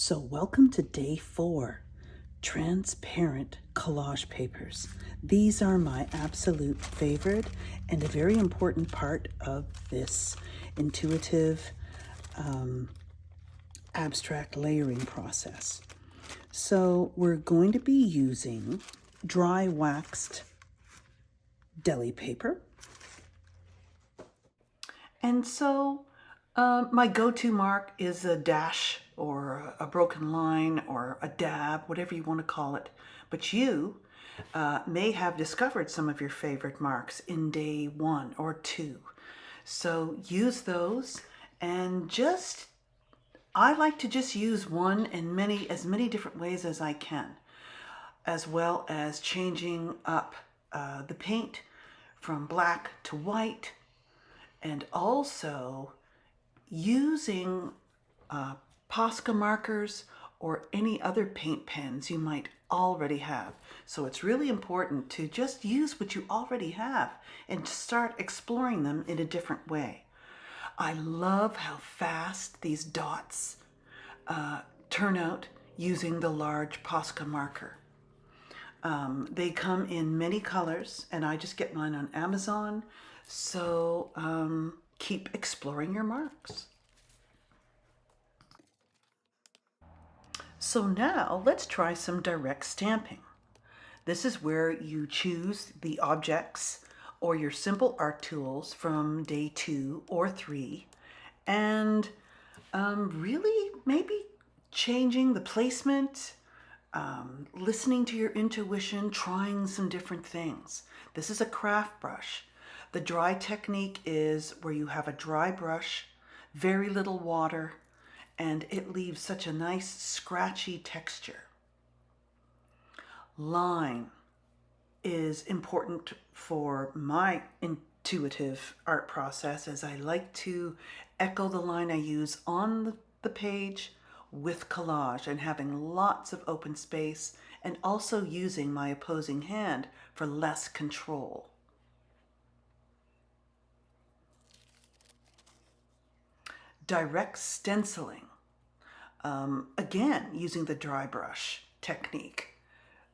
So welcome to day 4, transparent collage papers. These are my absolute favorite and a very important part of this intuitive abstract layering process. So we're going to be using dry waxed deli paper. And so my go-to mark is a dash or a broken line or a dab, whatever you want to call it. But you may have discovered some of your favorite marks in day 1 or 2. So use those, and I like to just use one in as many different ways as I can, as well as changing up the paint from black to white, and also using Posca markers or any other paint pens you might already have. So it's really important to just use what you already have and start exploring them in a different way. I love how fast these dots turn out using the large Posca marker. They come in many colors, and I just get mine on Amazon. So keep exploring your marks. So now let's try some direct stamping. This is where you choose the objects or your simple art tools from day 2 or 3, and really maybe changing the placement, listening to your intuition, trying some different things. This is a craft brush. The dry technique is where you have a dry brush, very little water, and it leaves such a nice scratchy texture. Line is important for my intuitive art process, as I like to echo the line I use on the page with collage, and having lots of open space, and also using my opposing hand for less control. Direct stenciling, again using the dry brush technique,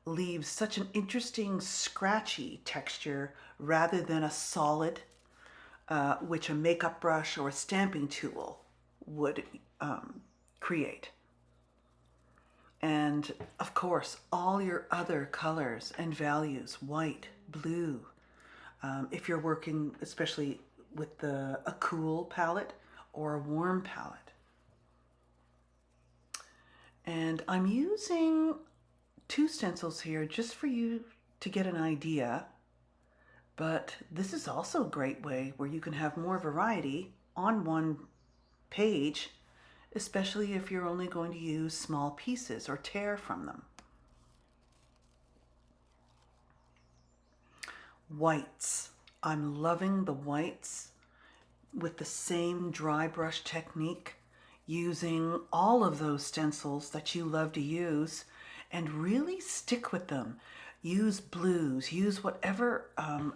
leaves such an interesting scratchy texture rather than a solid, which a makeup brush or a stamping tool would create. And of course, all your other colors and values, white, blue, if you're working especially with a cool palette or a warm palette. And I'm using 2 stencils here just for you to get an idea, but this is also a great way where you can have more variety on one page, especially if you're only going to use small pieces or tear from them. Whites. I'm loving the whites with the same dry brush technique, using all of those stencils that you love to use, and really stick with them. Use blues, use whatever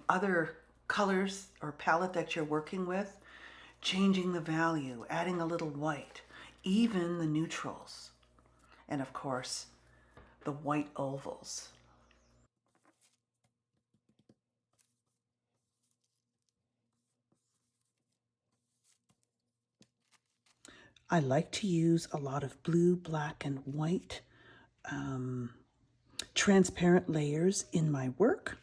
other colors or palette that you're working with, changing the value, adding a little white, even the neutrals, and of course the white ovals. I like to use a lot of blue, black, and white transparent layers in my work.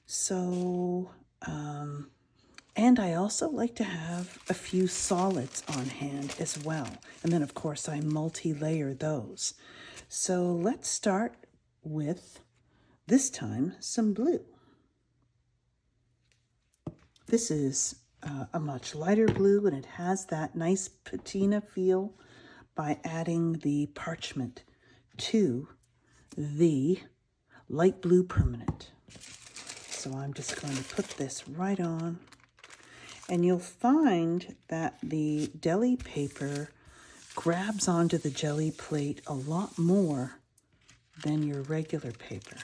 So, and I also like to have a few solids on hand as well. And then of course I multi-layer those. So let's start with, this time, some blue. This is a much lighter blue, and it has that nice patina feel by adding the parchment to the light blue permanent. So I'm just going to put this right on, and you'll find that the deli paper grabs onto the jelly plate a lot more than your regular paper.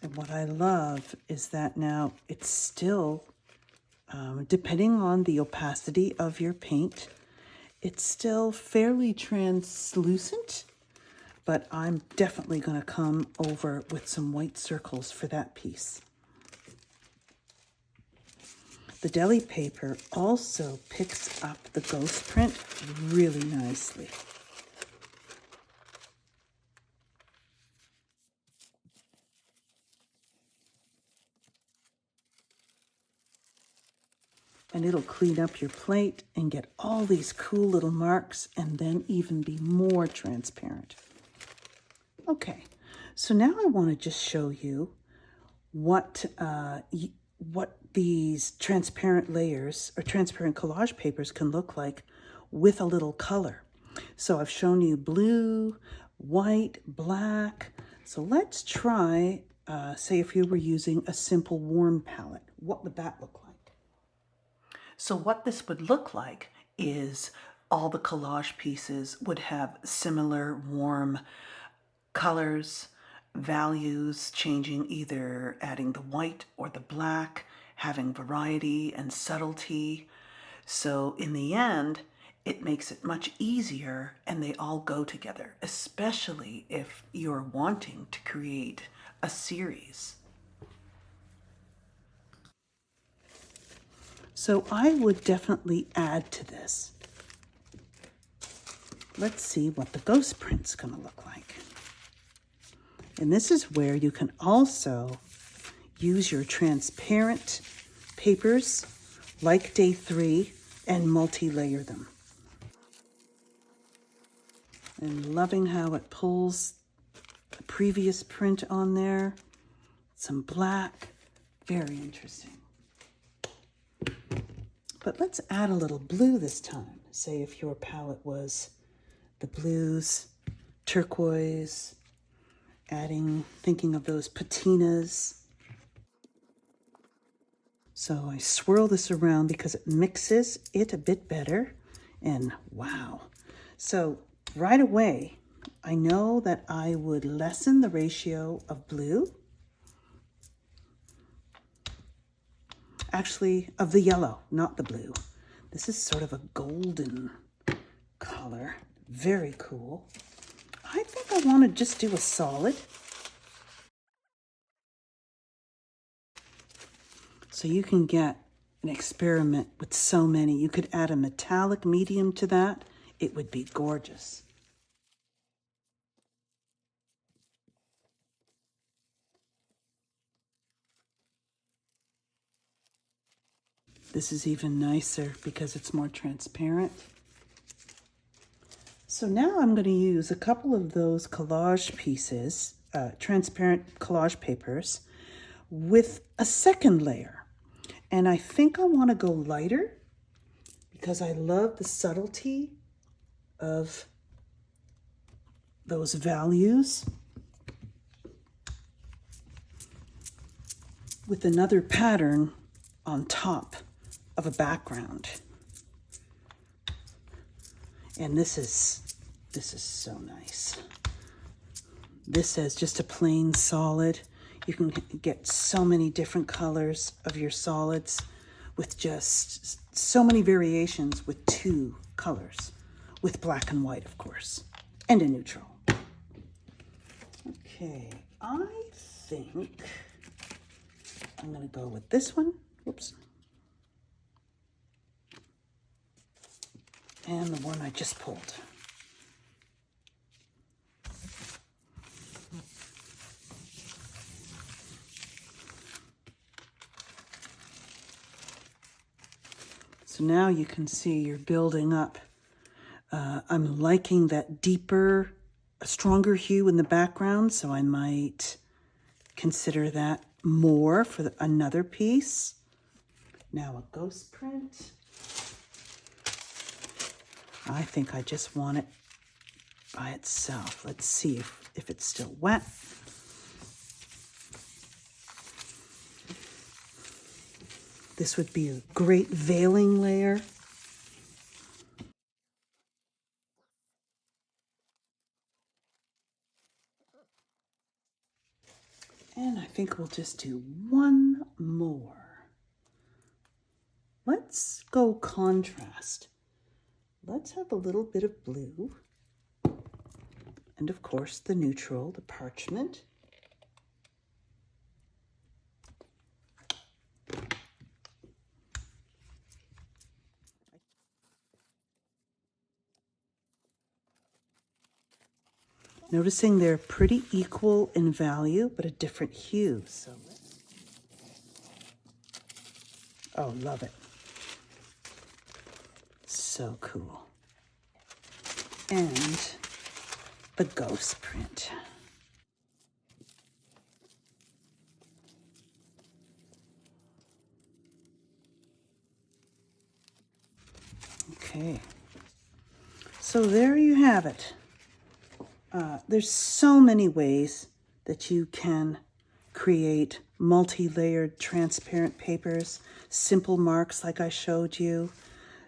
And what I love is that now it's still, depending on the opacity of your paint, It's still fairly translucent, but I'm definitely going to come over with some white circles for that piece. The deli paper also picks up the ghost print really nicely. And it'll clean up your plate and get all these cool little marks and then even be more transparent. Okay, so now I want to just show you what these transparent layers or transparent collage papers can look like with a little color. So I've shown you blue, white, black. So let's try, say if you were using a simple warm palette, what would that look like? So what this would look like is all the collage pieces would have similar warm colors, values changing, either adding the white or the black, having variety and subtlety. So in the end, it makes it much easier and they all go together, especially if you're wanting to create a series. So I would definitely add to this. Let's see what the ghost print's going to look like. And this is where you can also use your transparent papers like Day 3 and multi-layer them. And loving how it pulls the previous print on there. Some black, very interesting. But let's add a little blue this time. Say if your palette was the blues, turquoise, thinking of those patinas. So I swirl this around because it mixes it a bit better. And wow. So right away, I know that I would lessen the ratio of blue. Actually, of the yellow, not the blue. This is sort of a golden color. Very cool. I think I want to just do a solid. So you can get an experiment with so many. You could add a metallic medium to that. It would be gorgeous. This is even nicer because it's more transparent. So now I'm going to use a couple of those collage pieces, transparent collage papers, with a second layer. And I think I want to go lighter because I love the subtlety of those values, with another pattern on top of a background. And this is so nice. This says just a plain solid. You can get so many different colors of your solids with just so many variations with 2 colors, with black and white, of course, and a neutral. Okay, I think I'm going to go with this one. Whoops. And the one I just pulled. So now you can see you're building up. I'm liking that deeper, a stronger hue in the background, so I might consider that more for another piece. Now a ghost print. I think I just want it by itself. Let's see if it's still wet. This would be a great veiling layer. And I think we'll just do one more. Let's go contrast let's have a little bit of blue. And of course, the neutral, the parchment. Noticing they're pretty equal in value, but a different hue. So, oh, love it. So cool. And the ghost print. Okay. So there you have it. There's so many ways that you can create multi-layered transparent papers, simple marks like I showed you,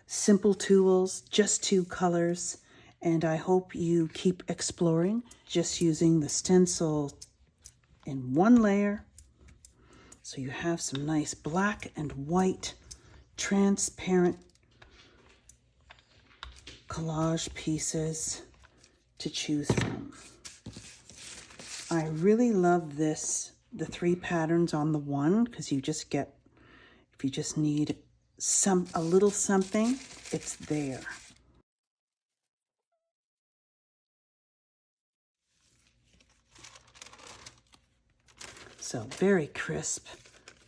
simple tools, just 2 colors, and I hope you keep exploring just using the stencil in 1 layer. So you have some nice black and white transparent collage pieces to choose from. I really love this, the 3 patterns on the one, because you just get, if you just need a little something, it's there. So very crisp,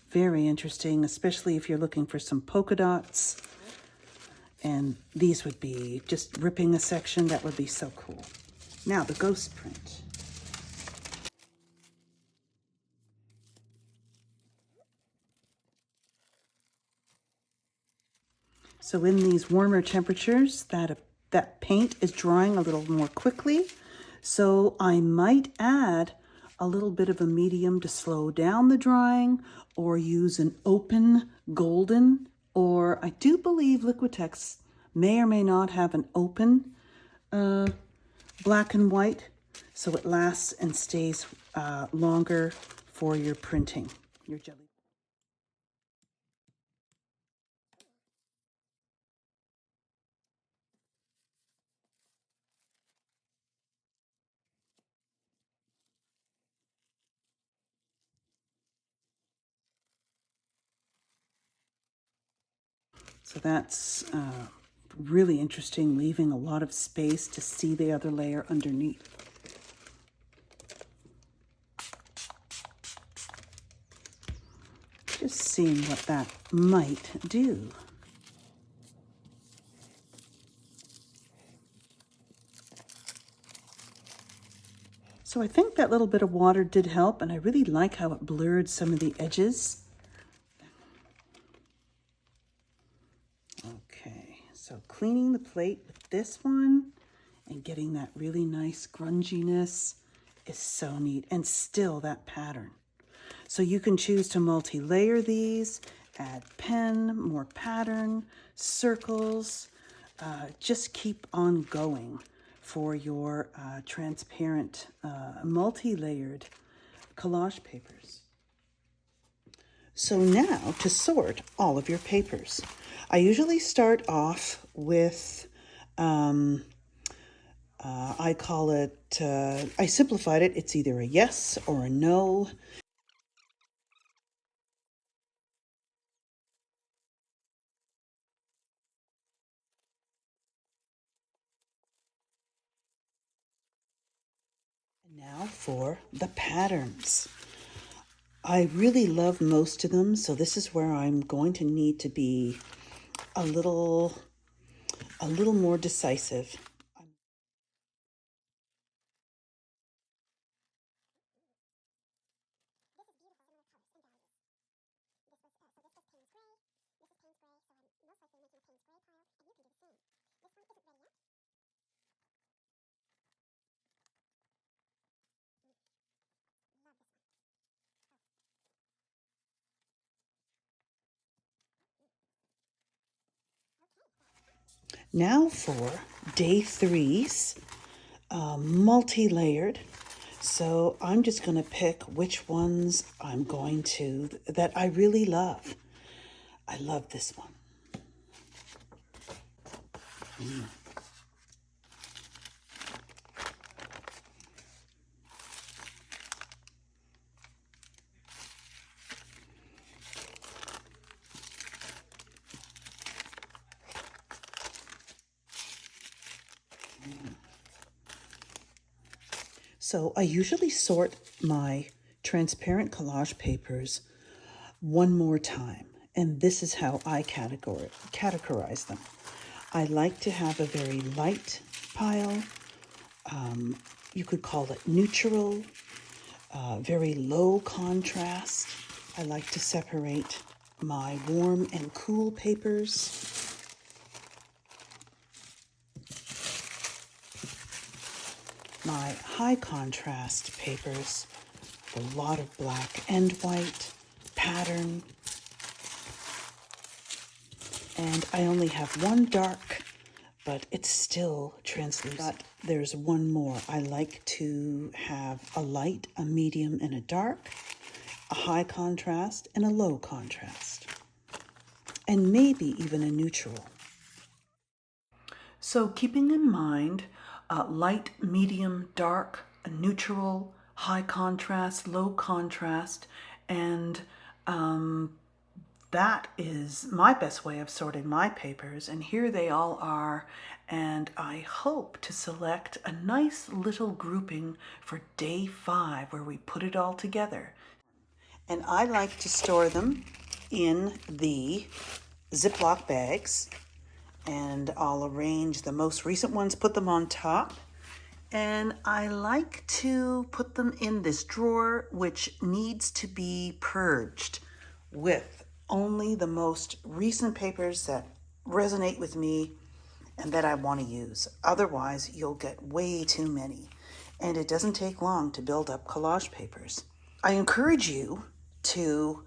very interesting, especially if you're looking for some polka dots. And these would be just ripping a section, that would be so cool. Now the ghost print. So in these warmer temperatures, that paint is drying a little more quickly. So I might add a little bit of a medium to slow down the drying, or use an open golden, or I do believe Liquitex may or may not have an open black and white, so it lasts and stays longer for your printing, your jelly. So that's really interesting, leaving a lot of space to see the other layer underneath. Just seeing what that might do. So I think that little bit of water did help, and I really like how it blurred some of the edges. Okay, so cleaning the plate with this one and getting that really nice grunginess is so neat, and still that pattern. So you can choose to multi-layer these, add pen, more pattern, circles, just keep on going for your transparent, multi-layered collage papers. So now to sort all of your papers. I usually start off with, I call it, I simplified it, it's either a yes or a no. Now for the patterns. I really love most of them, so this is where I'm going to need to be a little more decisive. Now for day 3's multi-layered. So I'm just going to pick which ones I'm going to, that I really love. I love this one. So I usually sort my transparent collage papers one more time, and this is how I categorize them. I like to have a very light pile. You could call it neutral, very low contrast. I like to separate my warm and cool papers. My high contrast papers, a lot of black and white pattern. And I only have one dark, but it's still translucent. But there's one more. I like to have a light, a medium, and a dark, a high contrast, and a low contrast, and maybe even a neutral. So keeping in mind light, medium, dark, a neutral, high contrast, low contrast, and that is my best way of sorting my papers, and here they all are, and I hope to select a nice little grouping for day 5 where we put it all together. And I like to store them in the Ziploc bags, and I'll arrange the most recent ones, put them on top, and I like to put them in this drawer which needs to be purged with only the most recent papers that resonate with me and that I want to use. Otherwise, you'll get way too many, and it doesn't take long to build up collage papers. I encourage you to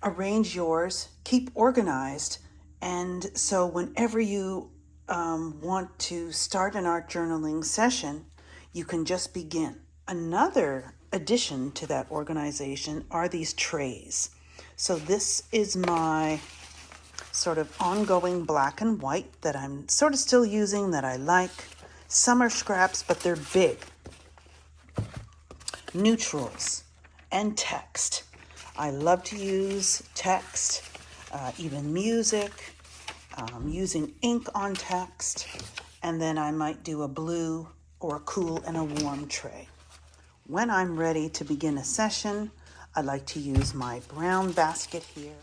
arrange yours, keep organized, and so whenever you want to start an art journaling session, you can just begin. Another addition to that organization are these trays. So this is my sort of ongoing black and white that I'm sort of still using, that I like. Some are scraps, but they're big. Neutrals and text. I love to use text, even music, using ink on text, and then I might do a blue or a cool and a warm tray. When I'm ready to begin a session, I like to use my brown basket here.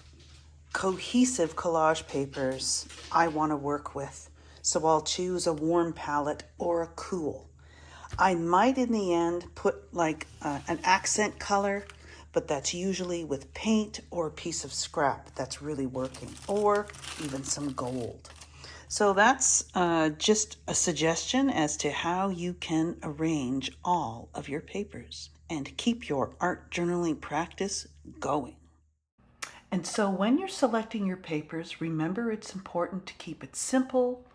Cohesive collage papers I want to work with, so I'll choose a warm palette or a cool. I might in the end put like an accent color, but that's usually with paint or a piece of scrap that's really working, or even some gold. So that's just a suggestion as to how you can arrange all of your papers and keep your art journaling practice going. And so when you're selecting your papers, remember it's important to keep it simple.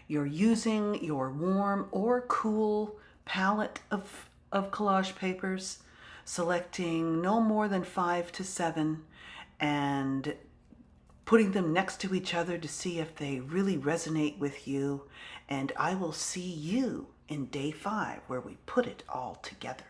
You're using your warm or cool palette of collage papers, selecting no more than 5 to 7, and putting them next to each other to see if they really resonate with you. And I will see you in day 5 where we put it all together.